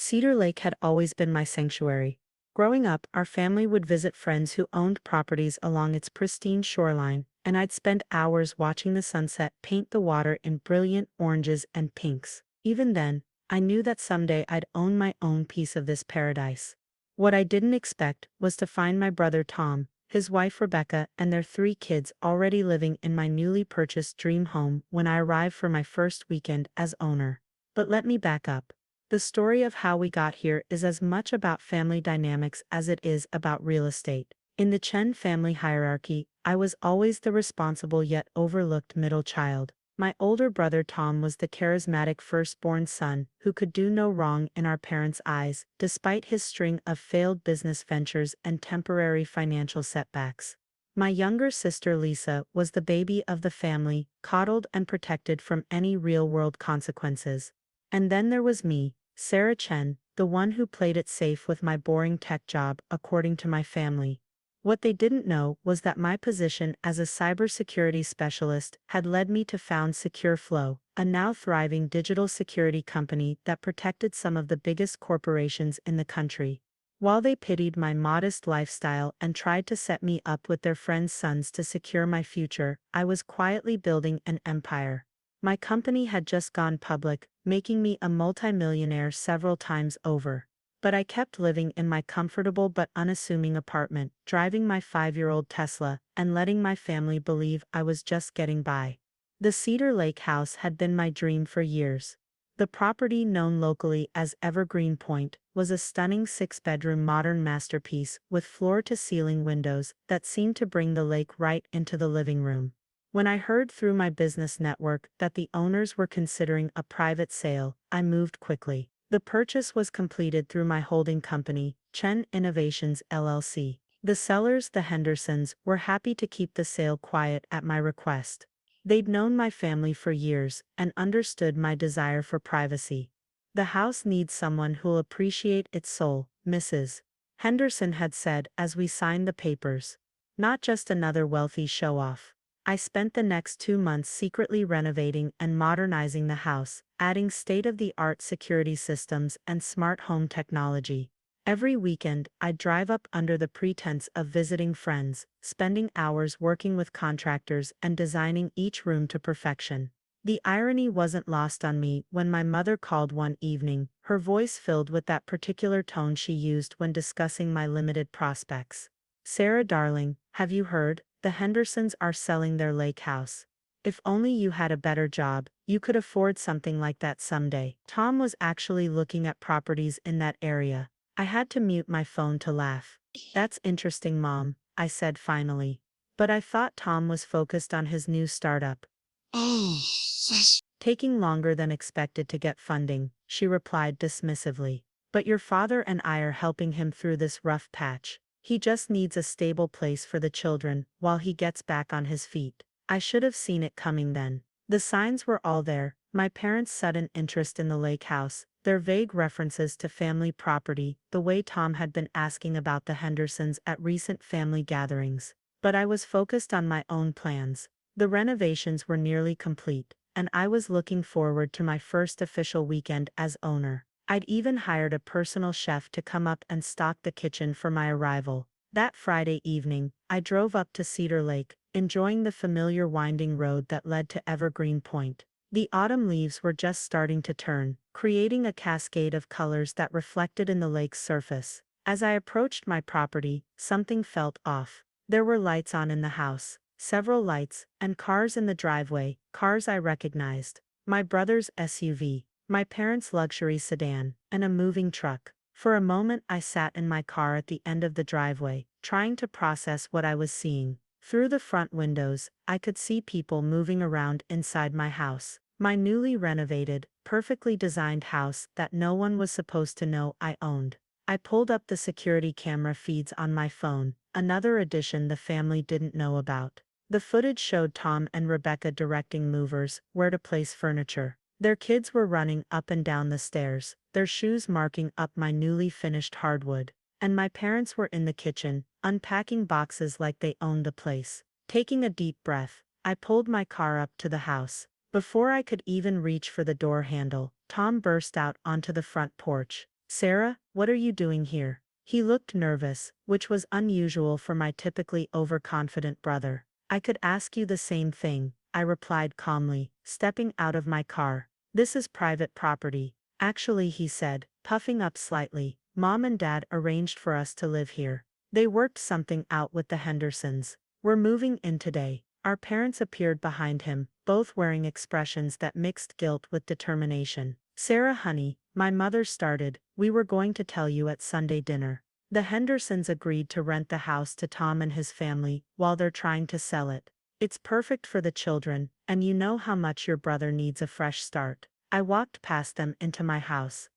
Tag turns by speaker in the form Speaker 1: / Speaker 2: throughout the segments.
Speaker 1: Cedar Lake had always been my sanctuary. Growing up, our family would visit friends who owned properties along its pristine shoreline, and I'd spend hours watching the sunset paint the water in brilliant oranges and pinks. Even then, I knew that someday I'd own my own piece of this paradise. What I didn't expect was to find my brother Tom, his wife Rebecca, and their 3 kids already living in my newly purchased dream home when I arrived for my first weekend as owner. But let me back up. The story of how we got here is as much about family dynamics as it is about real estate. In the Chen family hierarchy, I was always the responsible yet overlooked middle child. My older brother Tom was the charismatic firstborn son who could do no wrong in our parents' eyes, despite his string of failed business ventures and temporary financial setbacks. My younger sister Lisa was the baby of the family, coddled and protected from any real-world consequences. And then there was me, Sarah Chen, the one who played it safe with my boring tech job, according to my family. What they didn't know was that my position as a cybersecurity specialist had led me to found SecureFlow, a now thriving digital security company that protected some of the biggest corporations in the country. While they pitied my modest lifestyle and tried to set me up with their friends' sons to secure my future, I was quietly building an empire. My company had just gone public, making me a multimillionaire several times over. But I kept living in my comfortable but unassuming apartment, driving my 5-year-old Tesla, and letting my family believe I was just getting by. The Cedar Lake house had been my dream for years. The property, known locally as Evergreen Point, was a stunning 6-bedroom modern masterpiece with floor-to-ceiling windows that seemed to bring the lake right into the living room. When I heard through my business network that the owners were considering a private sale, I moved quickly. The purchase was completed through my holding company, Chen Innovations LLC. The sellers, the Hendersons, were happy to keep the sale quiet at my request. They'd known my family for years and understood my desire for privacy. "The house needs someone who'll appreciate its soul, Mrs. Henderson had said as we signed the papers. Not just another wealthy show-off. I spent the next 2 months secretly renovating and modernizing the house, adding state-of-the-art security systems and smart home technology. Every weekend, I'd drive up under the pretense of visiting friends, spending hours working with contractors and designing each room to perfection. The irony wasn't lost on me when my mother called one evening, her voice filled with that particular tone she used when discussing my limited prospects. "Sarah, darling, have you heard? The Hendersons are selling their lake house. If only you had a better job, you could afford something like that someday." Tom was actually looking at properties in that area. I had to mute my phone to laugh. "That's interesting, Mom," I said finally. But I thought Tom was focused on his new startup. "Oh, that's taking longer than expected to get funding," she replied dismissively. "But your father and I are helping him through this rough patch. He just needs a stable place for the children while he gets back on his feet." I should have seen it coming then. The signs were all there: my parents' sudden interest in the lake house, their vague references to family property, the way Tom had been asking about the Hendersons at recent family gatherings. But I was focused on my own plans. The renovations were nearly complete, and I was looking forward to my first official weekend as owner. I'd even hired a personal chef to come up and stock the kitchen for my arrival. That Friday evening, I drove up to Cedar Lake, enjoying the familiar winding road that led to Evergreen Point. The autumn leaves were just starting to turn, creating a cascade of colors that reflected in the lake's surface. As I approached my property, something felt off. There were lights on in the house, several lights, and cars in the driveway, cars I recognized. My brother's SUV, my parents' luxury sedan, and a moving truck. For a moment I sat in my car at the end of the driveway, trying to process what I was seeing. Through the front windows, I could see people moving around inside my house. My newly renovated, perfectly designed house that no one was supposed to know I owned. I pulled up the security camera feeds on my phone, another addition the family didn't know about. The footage showed Tom and Rebecca directing movers where to place furniture. Their kids were running up and down the stairs, their shoes marking up my newly finished hardwood. And my parents were in the kitchen, unpacking boxes like they owned the place. Taking a deep breath, I pulled my car up to the house. Before I could even reach for the door handle, Tom burst out onto the front porch. Sarah, what are you doing here? He looked nervous, which was unusual for my typically overconfident brother. I could ask you the same thing, I replied calmly, stepping out of my car. This is private property. Actually, he said, puffing up slightly, Mom and Dad arranged for us to live here. They worked something out with the Hendersons. We're moving in today. Our parents appeared behind him, both wearing expressions that mixed guilt with determination. Sarah, honey, my mother started, we were going to tell you at Sunday dinner. The Hendersons agreed to rent the house to Tom and his family while they're trying to sell it. It's perfect for the children, and you know how much your brother needs a fresh start. I walked past them into my house,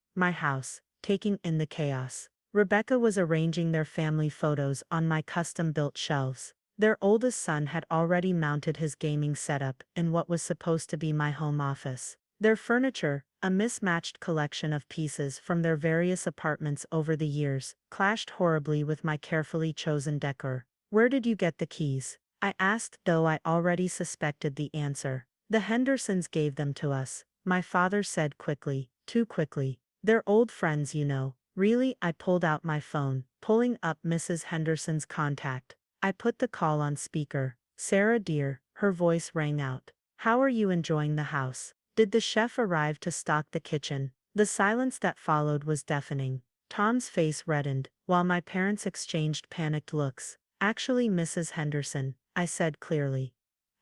Speaker 1: taking in the chaos. Rebecca was arranging their family photos on my custom-built shelves. Their oldest son had already mounted his gaming setup in what was supposed to be my home office. Their furniture, a mismatched collection of pieces from their various apartments over the years, clashed horribly with my carefully chosen decor. Where did you get the keys? I asked, though I already suspected the answer. The Hendersons gave them to us, my father said quickly, too quickly. They're old friends, you know. Really? I pulled out my phone, pulling up Mrs. Henderson's contact. I put the call on speaker. Sarah dear, her voice rang out. How are you enjoying the house? Did the chef arrive to stock the kitchen? The silence that followed was deafening. Tom's face reddened, while my parents exchanged panicked looks. Actually, Mrs. Henderson, I said clearly.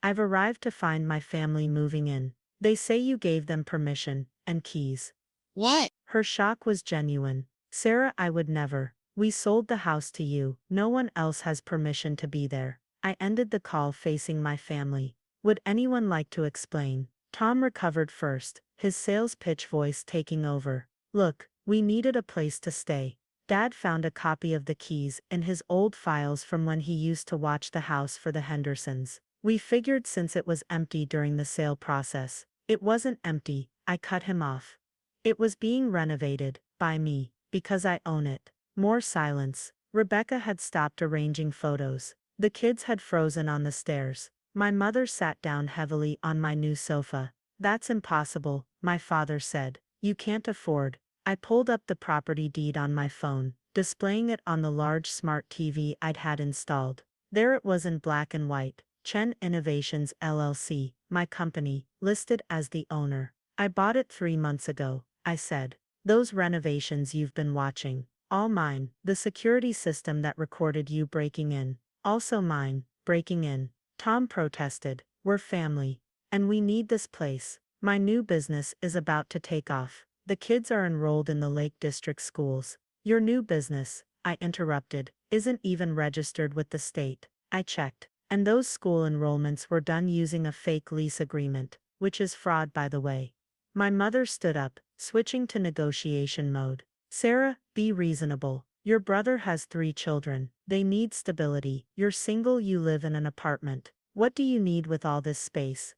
Speaker 1: I've arrived to find my family moving in. They say you gave them permission and keys.
Speaker 2: What?
Speaker 1: Her shock was genuine. Sarah, I would never. We sold the house to you. No one else has permission to be there. I ended the call facing my family. Would anyone like to explain? Tom recovered first, his sales pitch voice taking over. Look, we needed a place to stay. Dad found a copy of the keys in his old files from when he used to watch the house for the Hendersons. We figured since it was empty during the sale process. It wasn't empty, I cut him off. It was being renovated, by me, because I own it. More silence. Rebecca had stopped arranging photos. The kids had frozen on the stairs. My mother sat down heavily on my new sofa. That's impossible, my father said. You can't afford. I pulled up the property deed on my phone, displaying it on the large smart TV I'd had installed. There it was in black and white. Chen Innovations LLC, my company, listed as the owner. I bought it 3 months ago, I said. Those renovations you've been watching, all mine. The security system that recorded you breaking in, also mine. Breaking in. Tom protested. We're family. And we need this place. My new business is about to take off. The kids are enrolled in the Lake District schools. Your new business, I interrupted, isn't even registered with the state. I checked. And those school enrollments were done using a fake lease agreement, which is fraud, by the way. My mother stood up, switching to negotiation mode. Sarah, be reasonable. Your brother has 3 children. They need stability. You're single, you live in an apartment. What do you need with all this space?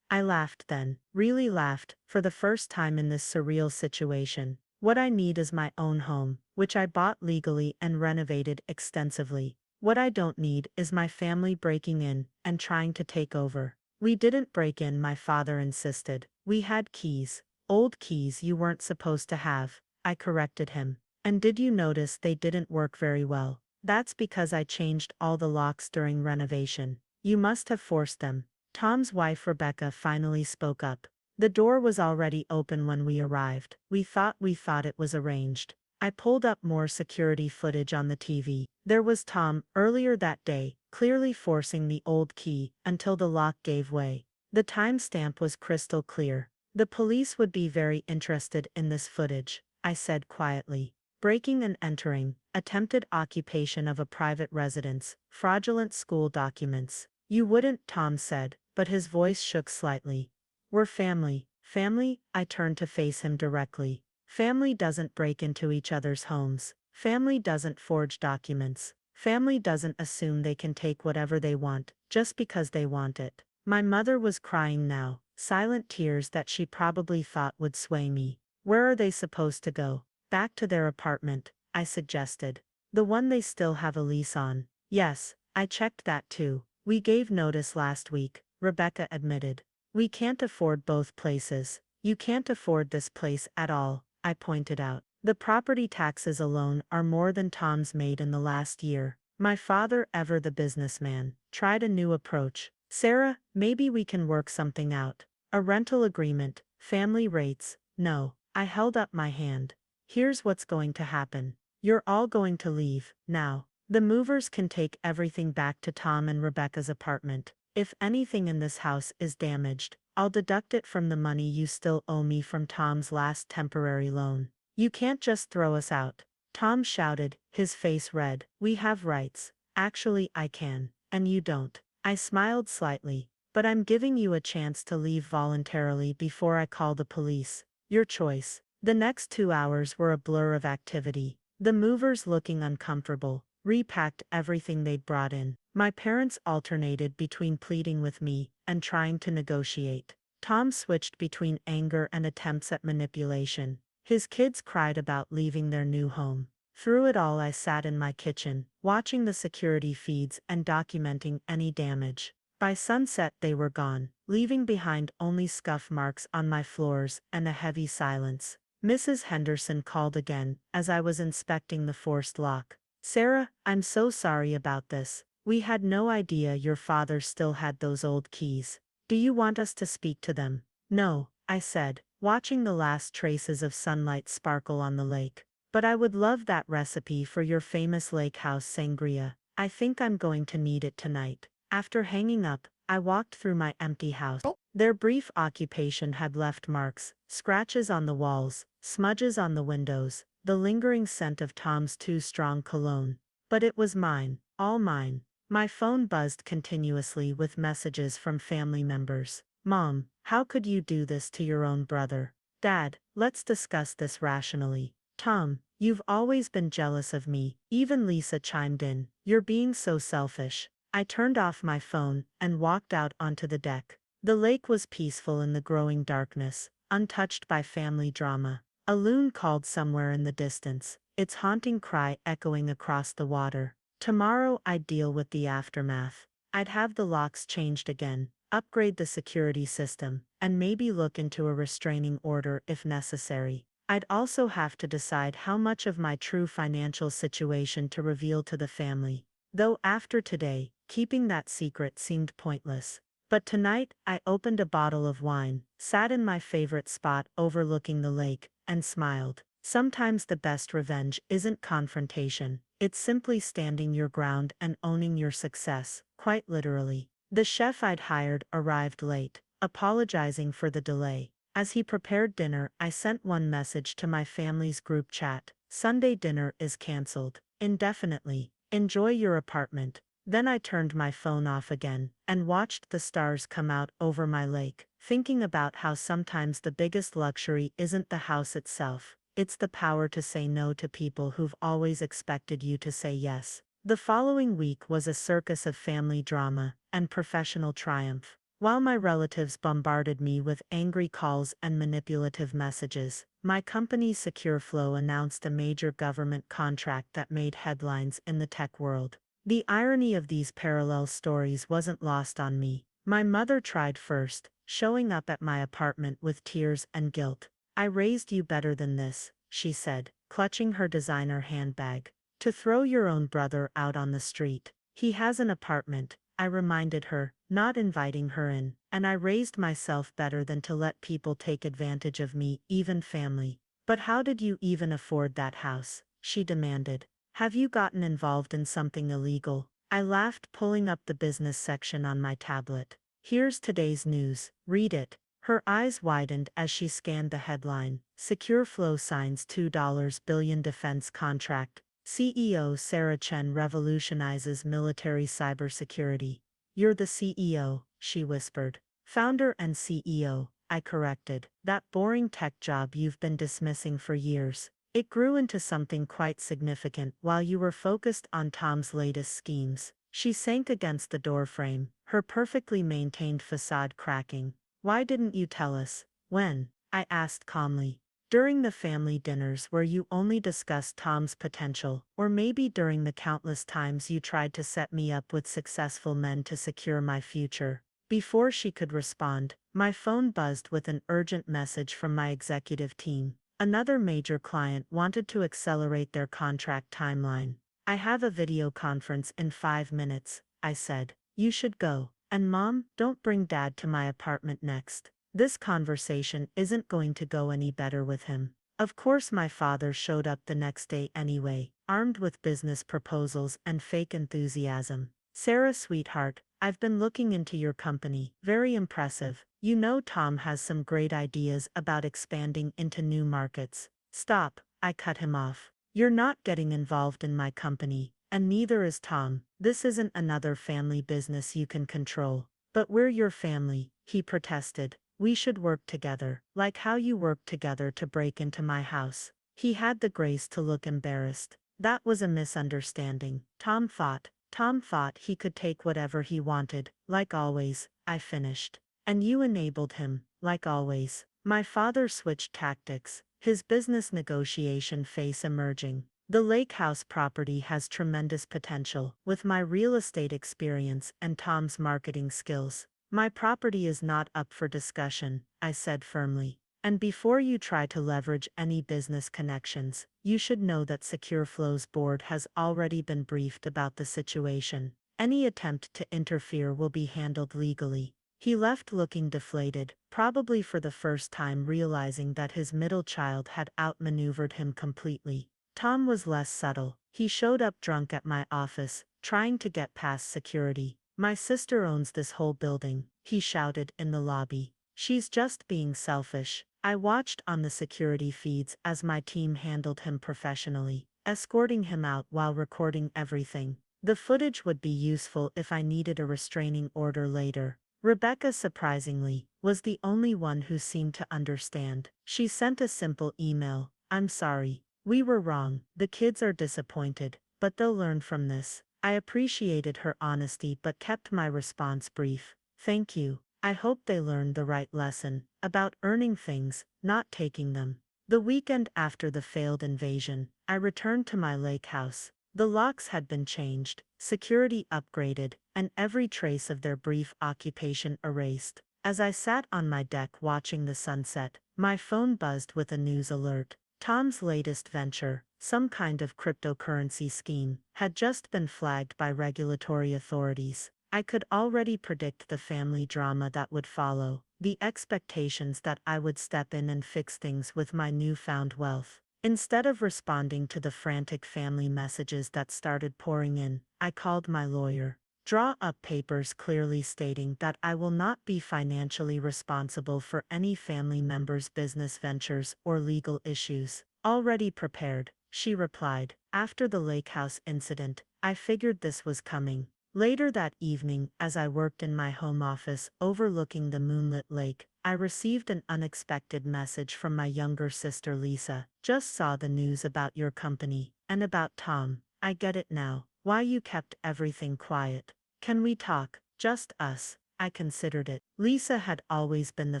Speaker 1: I laughed then, really laughed, for the first time in this surreal situation. What I need is my own home, which I bought legally and renovated extensively. What I don't need is my family breaking in and trying to take over. We didn't break in, my father insisted. We had keys. Old keys you weren't supposed to have, I corrected him. And did you notice they didn't work very well? That's because I changed all the locks during renovation. You must have forced them. Tom's wife Rebecca finally spoke up. The door was already open when we arrived. We thought it was arranged. I pulled up more security footage on the TV. There was Tom, earlier that day, clearly forcing the old key until the lock gave way. The timestamp was crystal clear. The police would be very interested in this footage, I said quietly. Breaking and entering, attempted occupation of a private residence, fraudulent school documents. You wouldn't, Tom said, but his voice shook slightly. We're family. Family? I turned to face him directly. Family doesn't break into each other's homes. Family doesn't forge documents. Family doesn't assume they can take whatever they want, just because they want it. My mother was crying now, silent tears that she probably thought would sway me. Where are they supposed to go? Back to their apartment, I suggested. The one they still have a lease on. Yes, I checked that too. We gave notice last week, Rebecca admitted. We can't afford both places. You can't afford this place at all, I pointed out. The property taxes alone are more than Tom's made in the last year. My father, ever the businessman, tried a new approach. Sarah, maybe we can work something out. A rental agreement, family rates. No. I held up my hand. Here's what's going to happen. You're all going to leave, now. The movers can take everything back to Tom and Rebecca's apartment. If anything in this house is damaged, I'll deduct it from the money you still owe me from Tom's last temporary loan. You can't just throw us out. Tom shouted, his face red. We have rights. Actually, I can. And you don't. I smiled slightly. But I'm giving you a chance to leave voluntarily before I call the police. Your choice. The next 2 hours were a blur of activity. The movers, looking uncomfortable, repacked everything they'd brought in. My parents alternated between pleading with me and trying to negotiate. Tom switched between anger and attempts at manipulation. His kids cried about leaving their new home. Through it all, I sat in my kitchen, watching the security feeds and documenting any damage. By sunset they were gone, leaving behind only scuff marks on my floors and a heavy silence. Mrs. Henderson called again as I was inspecting the forced lock. Sarah, I'm so sorry about this. We had no idea your father still had those old keys. Do you want us to speak to them? No, I said, watching the last traces of sunlight sparkle on the lake. But I would love that recipe for your famous lake house sangria. I think I'm going to need it tonight. After hanging up, I walked through my empty house. Their brief occupation had left marks, scratches on the walls, smudges on the windows, the lingering scent of Tom's too strong cologne. But it was mine, all mine. My phone buzzed continuously with messages from family members. Mom, how could you do this to your own brother? Dad, let's discuss this rationally. Tom, you've always been jealous of me. Even Lisa chimed in. You're being so selfish. I turned off my phone and walked out onto the deck. The lake was peaceful in the growing darkness, untouched by family drama. A loon called somewhere in the distance, its haunting cry echoing across the water. Tomorrow I'd deal with the aftermath. I'd have the locks changed again, upgrade the security system, and maybe look into a restraining order if necessary. I'd also have to decide how much of my true financial situation to reveal to the family. Though after today, keeping that secret seemed pointless. But tonight, I opened a bottle of wine, sat in my favorite spot overlooking the lake, and smiled. Sometimes the best revenge isn't confrontation, it's simply standing your ground and owning your success, quite literally. The chef I'd hired arrived late, apologizing for the delay. As he prepared dinner, I sent one message to my family's group chat. Sunday dinner is canceled, indefinitely. Enjoy your apartment. Then I turned my phone off again, and watched the stars come out over my lake, thinking about how sometimes the biggest luxury isn't the house itself, it's the power to say no to people who've always expected you to say yes. The following week was a circus of family drama and professional triumph. While my relatives bombarded me with angry calls and manipulative messages, my company SecureFlow announced a major government contract that made headlines in the tech world. The irony of these parallel stories wasn't lost on me. My mother tried first, showing up at my apartment with tears and guilt. I raised you better than this, she said, clutching her designer handbag. To throw your own brother out on the street. He has an apartment, I reminded her, not inviting her in. And I raised myself better than to let people take advantage of me, even family. But how did you even afford that house? She demanded. Have you gotten involved in something illegal? I laughed, pulling up the business section on my tablet. Here's today's news. Read it. Her eyes widened as she scanned the headline. SecureFlow signs $2 billion defense contract. CEO Sarah Chen revolutionizes military cybersecurity. You're the CEO, she whispered. Founder and CEO, I corrected. That boring tech job you've been dismissing for years. It grew into something quite significant while you were focused on Tom's latest schemes. She sank against the doorframe, her perfectly maintained facade cracking. Why didn't you tell us? When? I asked calmly. During the family dinners where you only discussed Tom's potential, or maybe during the countless times you tried to set me up with successful men to secure my future. Before she could respond, my phone buzzed with an urgent message from my executive team. Another major client wanted to accelerate their contract timeline. I have a video conference in 5 minutes, I said. You should go. And Mom, don't bring Dad to my apartment next. This conversation isn't going to go any better with him. Of course, my father showed up the next day anyway, armed with business proposals and fake enthusiasm. Sarah, sweetheart, I've been looking into your company. Very impressive. You know, Tom has some great ideas about expanding into new markets. Stop, I cut him off. You're not getting involved in my company, and neither is Tom. This isn't another family business you can control. But we're your family, he protested. We should work together, like how you worked together to break into my house. He had the grace to look embarrassed. That was a misunderstanding. Tom thought he could take whatever he wanted, like always, I finished. And you enabled him, like always. My father switched tactics, his business negotiation face emerging. The lake house property has tremendous potential. With my real estate experience and Tom's marketing skills, my property is not up for discussion, I said firmly. And before you try to leverage any business connections, you should know that Secure Flow's board has already been briefed about the situation. Any attempt to interfere will be handled legally. He left looking deflated, probably for the first time realizing that his middle child had outmaneuvered him completely. Tom was less subtle. He showed up drunk at my office, trying to get past security. My sister owns this whole building, he shouted in the lobby. She's just being selfish. I watched on the security feeds as my team handled him professionally, escorting him out while recording everything. The footage would be useful if I needed a restraining order later. Rebecca, surprisingly, was the only one who seemed to understand. She sent a simple email. I'm sorry. We were wrong. The kids are disappointed, but they'll learn from this. I appreciated her honesty but kept my response brief. Thank you. I hope they learned the right lesson about earning things, not taking them. The weekend after the failed invasion, I returned to my lake house. The locks had been changed, security upgraded, and every trace of their brief occupation erased. As I sat on my deck watching the sunset, my phone buzzed with a news alert. Tom's latest venture, some kind of cryptocurrency scheme, had just been flagged by regulatory authorities. I could already predict the family drama that would follow, the expectations that I would step in and fix things with my newfound wealth. Instead of responding to the frantic family messages that started pouring in, I called my lawyer. Draw up papers clearly stating that I will not be financially responsible for any family member's business ventures or legal issues. Already prepared, she replied. After the lake house incident, I figured this was coming. Later that evening, as I worked in my home office overlooking the moonlit lake, I received an unexpected message from my younger sister Lisa. Just saw the news about your company, and about Tom. I get it now, why you kept everything quiet. Can we talk? Just us. I considered it. Lisa had always been the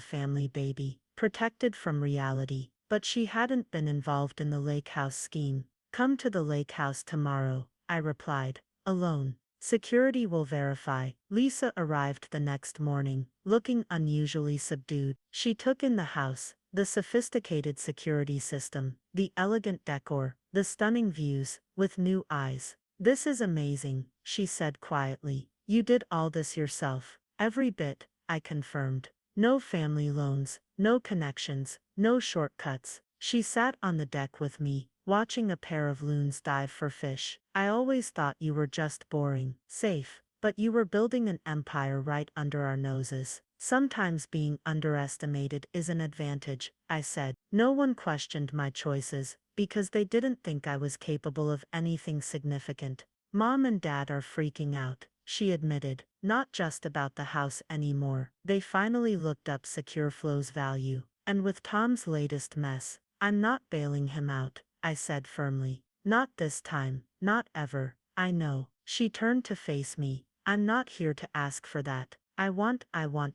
Speaker 1: family baby, protected from reality, but she hadn't been involved in the lake house scheme. Come to the lake house tomorrow, I replied. Alone. Security will verify. Lisa arrived the next morning, looking unusually subdued. She took in the house, the sophisticated security system, the elegant decor, the stunning views, with new eyes. This is amazing, she said quietly. You did all this yourself. Every bit, I confirmed. No family loans, no connections, no shortcuts. She sat on the deck with me, watching a pair of loons dive for fish. I always thought you were just boring, safe, but you were building an empire right under our noses. Sometimes being underestimated is an advantage, I said. No one questioned my choices, because they didn't think I was capable of anything significant. Mom and Dad are freaking out, she admitted. Not just about the house anymore. They finally looked up Secure Flow's value. And with Tom's latest mess, I'm not bailing him out, I said firmly. Not this time, not ever. I know. She turned to face me. I'm not here to ask for that. I want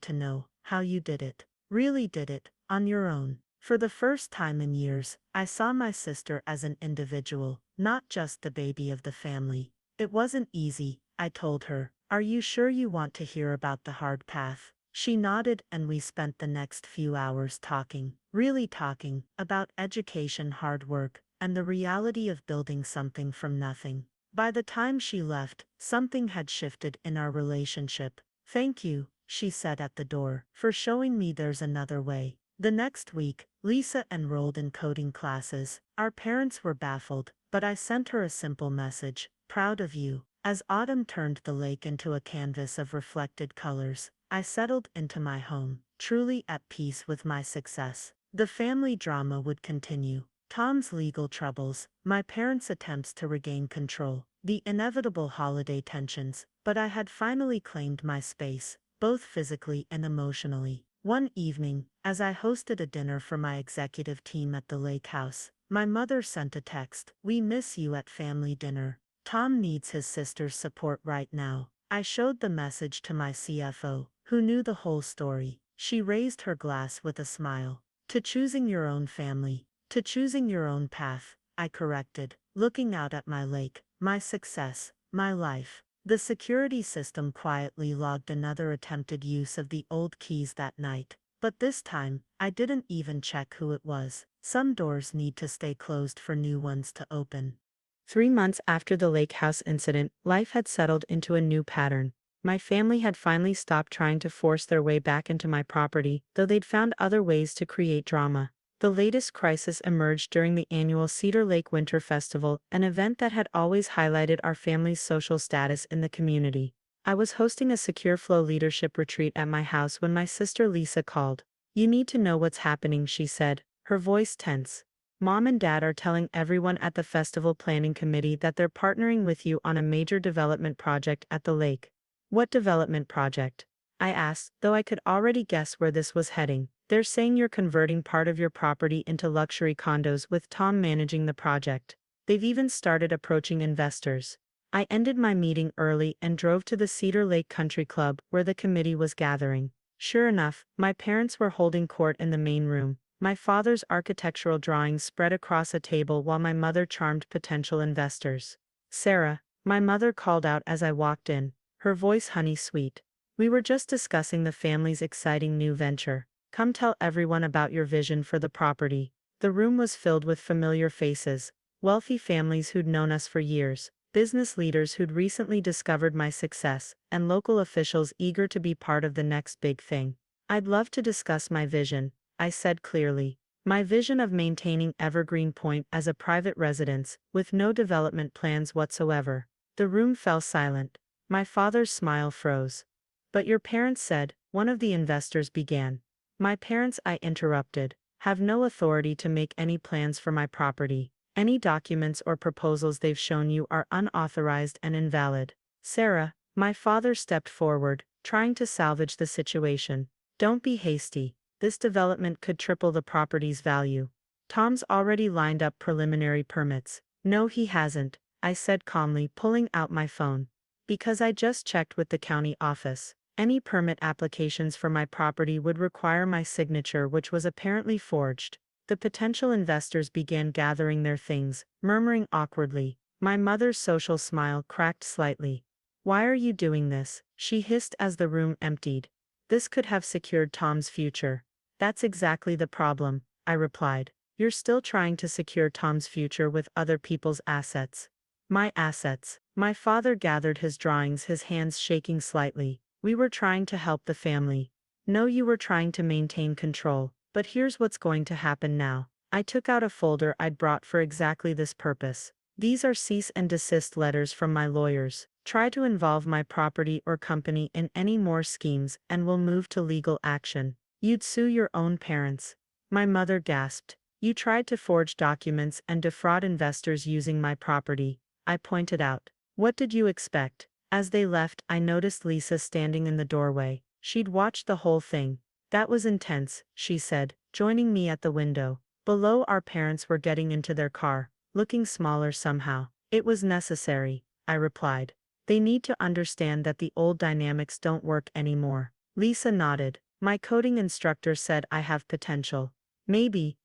Speaker 1: to know how you did it. Really did it, on your own. For the first time in years, I saw my sister as an individual, not just the baby of the family. It wasn't easy, I told her. Are you sure you want to hear about the hard path? She nodded and we spent the next few hours talking, really talking, about education, hard work, and the reality of building something from nothing. By the time she left, something had shifted in our relationship. "Thank you," she said at the door, "for showing me there's another way." The next week, Lisa enrolled in coding classes. Our parents were baffled, but I sent her a simple message: "Proud of you." As autumn turned the lake into a canvas of reflected colors, I settled into my home, truly at peace with my success. The family drama would continue. Tom's legal troubles, my parents' attempts to regain control, the inevitable holiday tensions, but I had finally claimed my space, both physically and emotionally. One evening, as I hosted a dinner for my executive team at the lake house, my mother sent a text: "We miss you at family dinner. Tom needs his sister's support right now." I showed the message to my CFO, who knew the whole story. She raised her glass with a smile. "To choosing your own family. To choosing your own path," I corrected, looking out at my lake, my success, my life. The security system quietly logged another attempted use of the old keys that night. But this time, I didn't even check who it was. Some doors need to stay closed for new ones to open. 3 months after the lake house incident, life had settled into a new pattern. My family had finally stopped trying to force their way back into my property, though they'd found other ways to create drama. The latest crisis emerged during the annual Cedar Lake Winter Festival, an event that had always highlighted our family's social status in the community. I was hosting a secure flow leadership retreat at my house when my sister Lisa called. "You need to know what's happening," she said, her voice tense. "Mom and Dad are telling everyone at the festival planning committee that they're partnering with you on a major development project at the lake." "What development project?" I asked, though I could already guess where this was heading. "They're saying you're converting part of your property into luxury condos with Tom managing the project. They've even started approaching investors." I ended my meeting early and drove to the Cedar Lake Country Club where the committee was gathering. Sure enough, my parents were holding court in the main room. My father's architectural drawings spread across a table while my mother charmed potential investors. "Sarah," my mother called out as I walked in, her voice honey-sweet. "We were just discussing the family's exciting new venture. Come tell everyone about your vision for the property." The room was filled with familiar faces, wealthy families who'd known us for years, business leaders who'd recently discovered my success, and local officials eager to be part of the next big thing. "I'd love to discuss my vision," I said clearly. "My vision of maintaining Evergreen Point as a private residence, with no development plans whatsoever." The room fell silent. My father's smile froze. "But your parents said," one of the investors began. "My parents," I interrupted, "have no authority to make any plans for my property. Any documents or proposals they've shown you are unauthorized and invalid." "Sarah," my father stepped forward, trying to salvage the situation. "Don't be hasty. This development could triple the property's value. Tom's already lined up preliminary permits." "No, he hasn't," I said calmly, pulling out my phone. "Because I just checked with the county office. Any permit applications for my property would require my signature, which was apparently forged." The potential investors began gathering their things, murmuring awkwardly. My mother's social smile cracked slightly. "Why are you doing this?" she hissed as the room emptied. "This could have secured Tom's future." "That's exactly the problem," I replied. "You're still trying to secure Tom's future with other people's assets." "My assets." My father gathered his drawings, his hands shaking slightly. "We were trying to help the family." "No, you were trying to maintain control. But here's what's going to happen now." I took out a folder I'd brought for exactly this purpose. "These are cease and desist letters from my lawyers. Try to involve my property or company in any more schemes and we'll move to legal action. You'd sue your own parents." My mother gasped. "You tried to forge documents and defraud investors using my property," I pointed out. "What did you expect?" As they left, I noticed Lisa standing in the doorway. She'd watched the whole thing. "That was intense," she said, joining me at the window. Below, our parents were getting into their car, looking smaller somehow. "It was necessary," I replied. "They need to understand that the old dynamics don't work anymore." Lisa nodded. "My coding instructor said I have potential. Maybe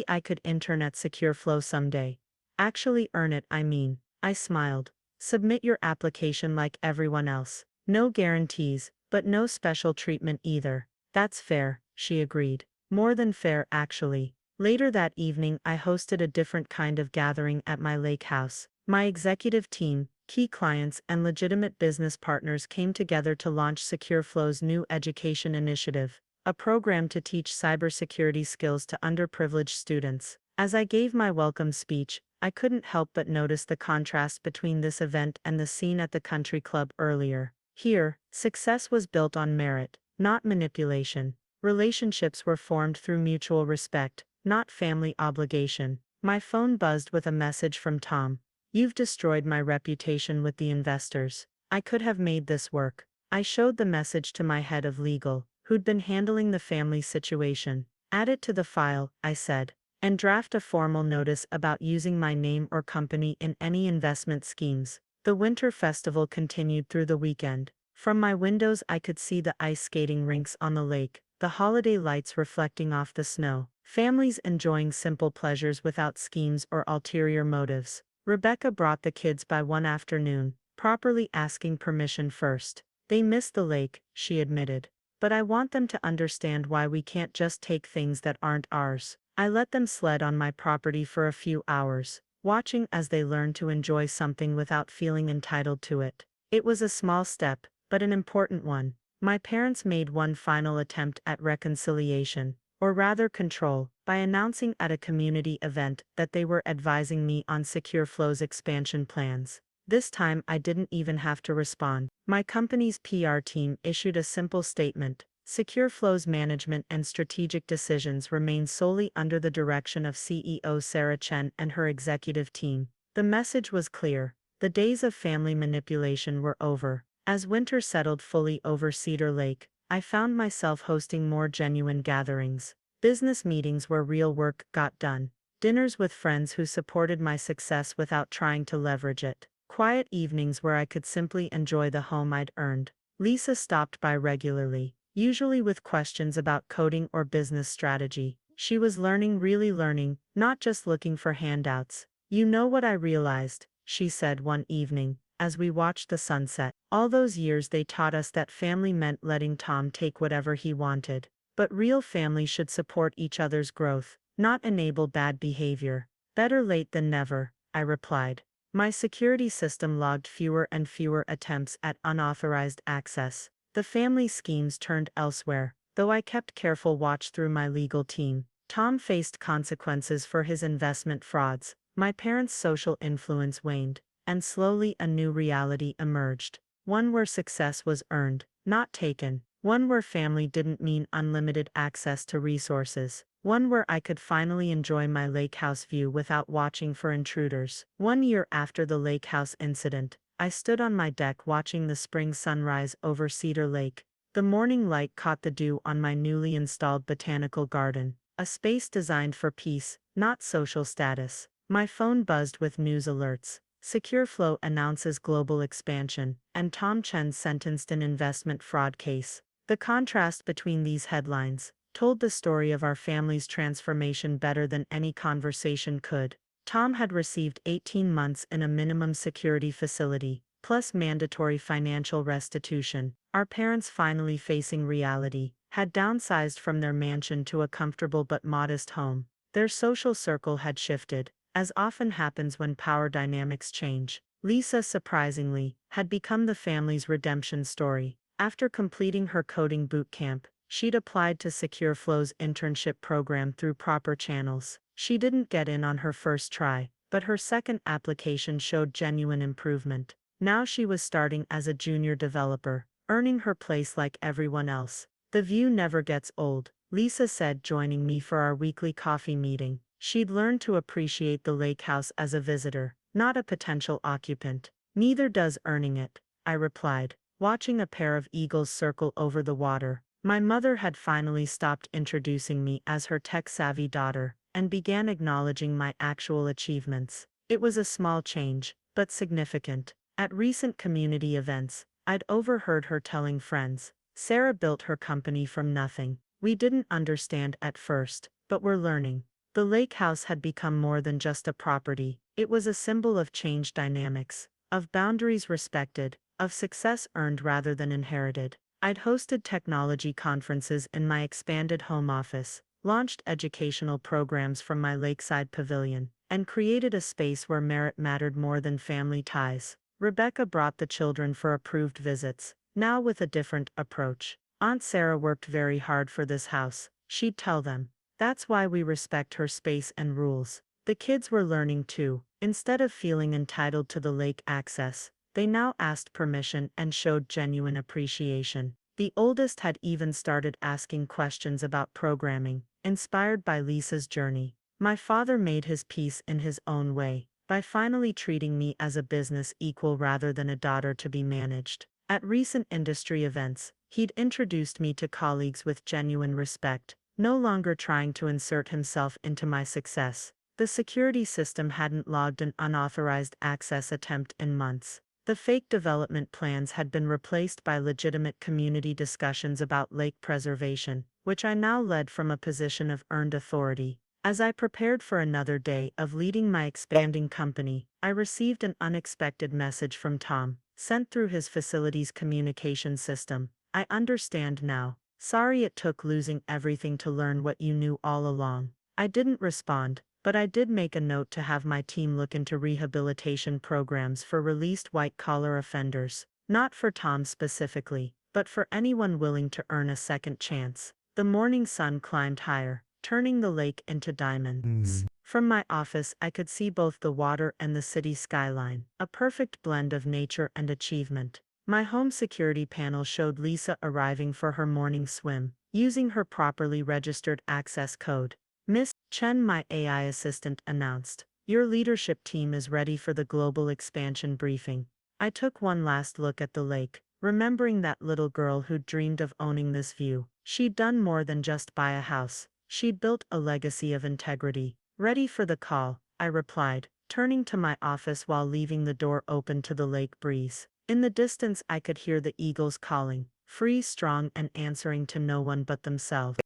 Speaker 1: I could intern at Secure Flow someday. Actually earn it, I mean." I smiled. "Submit your application like everyone else. No guarantees, But no special treatment either. That's fair, she agreed. More than fair, actually. Later that evening, I hosted a different kind of gathering at my lake house. My executive team, key clients, and legitimate business partners came together to launch SecureFlow's new education initiative, a program to teach cybersecurity skills to underprivileged students. As I gave my welcome speech, I couldn't help but notice the contrast between this event and the scene at the country club earlier. Here, success was built on merit, not manipulation. Relationships were formed through mutual respect, not family obligation. My phone buzzed with a message from Tom. "You've destroyed my reputation with the investors. I could have made this work." I showed the message to my head of legal, who'd been handling the family situation. "Add it to the file," I said, "and draft a formal notice about using my name or company in any investment schemes." The winter festival continued through the weekend. From my windows I could see the ice skating rinks on the lake, the holiday lights reflecting off the snow, families enjoying simple pleasures without schemes or ulterior motives. Rebecca brought the kids by one afternoon, properly asking permission first. "They miss the lake," she admitted. "But I want them to understand why we can't just take things that aren't ours." I let them sled on my property for a few hours, watching as they learned to enjoy something without feeling entitled to it. It was a small step, but an important one. My parents made one final attempt at reconciliation, or rather control, by announcing at a community event that they were advising me on SecureFlow's expansion plans. This time I didn't even have to respond. My company's PR team issued a simple statement: SecureFlow's management and strategic decisions remain solely under the direction of CEO Sarah Chen and her executive team. The message was clear. The days of family manipulation were over. As winter settled fully over Cedar Lake, I found myself hosting more genuine gatherings. Business meetings where real work got done. Dinners with friends who supported my success without trying to leverage it. Quiet evenings where I could simply enjoy the home I'd earned. Lisa stopped by regularly, usually with questions about coding or business strategy. She was learning, really learning, not just looking for handouts. "You know what I realized," she said one evening, as we watched the sunset. "All those years they taught us that family meant letting Tom take whatever he wanted. But real family should support each other's growth, not enable bad behavior." "Better late than never," I replied. My security system logged fewer and fewer attempts at unauthorized access. The family schemes turned elsewhere, though I kept careful watch through my legal team. Tom faced consequences for his investment frauds. My parents' social influence waned, and slowly a new reality emerged. One where success was earned, not taken. One where family didn't mean unlimited access to resources. One where I could finally enjoy my lake house view without watching for intruders. 1 year after the lake house incident, I stood on my deck watching the spring sunrise over Cedar Lake. The morning light caught the dew on my newly installed botanical garden, a space designed for peace, not social status. My phone buzzed with news alerts. SecureFlow announces global expansion, and Tom Chen sentenced in investment fraud case. The contrast between these headlines told the story of our family's transformation better than any conversation could. Tom had received 18 months in a minimum security facility, plus mandatory financial restitution. Our parents, finally facing reality, had downsized from their mansion to a comfortable but modest home. Their social circle had shifted, as often happens when power dynamics change. Lisa, surprisingly, had become the family's redemption story. After completing her coding boot camp, she'd applied to SecureFlow's internship program through proper channels. She didn't get in on her first try, but her second application showed genuine improvement. Now she was starting as a junior developer, earning her place like everyone else. "The view never gets old," Lisa said, joining me for our weekly coffee meeting. She'd learned to appreciate the lake house as a visitor, not a potential occupant. "Neither does earning it," I replied, watching a pair of eagles circle over the water. My mother had finally stopped introducing me as her tech-savvy daughter, and began acknowledging my actual achievements. It was a small change, but significant. At recent community events, I'd overheard her telling friends, "Sarah built her company from nothing. We didn't understand at first, but we're learning." The lake house had become more than just a property. It was a symbol of change dynamics, of boundaries respected, of success earned rather than inherited. I'd hosted technology conferences in my expanded home office, launched educational programs from my lakeside pavilion, and created a space where merit mattered more than family ties. Rebecca brought the children for approved visits, now with a different approach. Aunt Sarah worked very hard for this house, she'd tell them. That's why we respect her space and rules. The kids were learning too. Instead of feeling entitled to the lake access, they now asked permission and showed genuine appreciation. The oldest had even started asking questions about programming, inspired by Lisa's journey. My father made his peace in his own way, by finally treating me as a business equal rather than a daughter to be managed. At recent industry events, he'd introduced me to colleagues with genuine respect, no longer trying to insert himself into my success. The security system hadn't logged an unauthorized access attempt in months. The fake development plans had been replaced by legitimate community discussions about lake preservation, which I now led from a position of earned authority. As I prepared for another day of leading my expanding company, I received an unexpected message from Tom, sent through his facility's communication system. I understand now. Sorry it took losing everything to learn what you knew all along. I didn't respond, but I did make a note to have my team look into rehabilitation programs for released white-collar offenders, not for Tom specifically, but for anyone willing to earn a second chance. The morning sun climbed higher, turning the lake into diamonds. From my office I could see both the water and the city skyline, a perfect blend of nature and achievement. My home security panel showed Lisa arriving for her morning swim, using her properly registered access code. Miss Chen, my AI assistant, announced, "Your leadership team is ready for the global expansion briefing." I took one last look at the lake, remembering that little girl who'd dreamed of owning this view. She'd done more than just buy a house. She'd built a legacy of integrity. "Ready for the call," I replied, turning to my office while leaving the door open to the lake breeze. In the distance I could hear the eagles calling, free, strong, and answering to no one but themselves.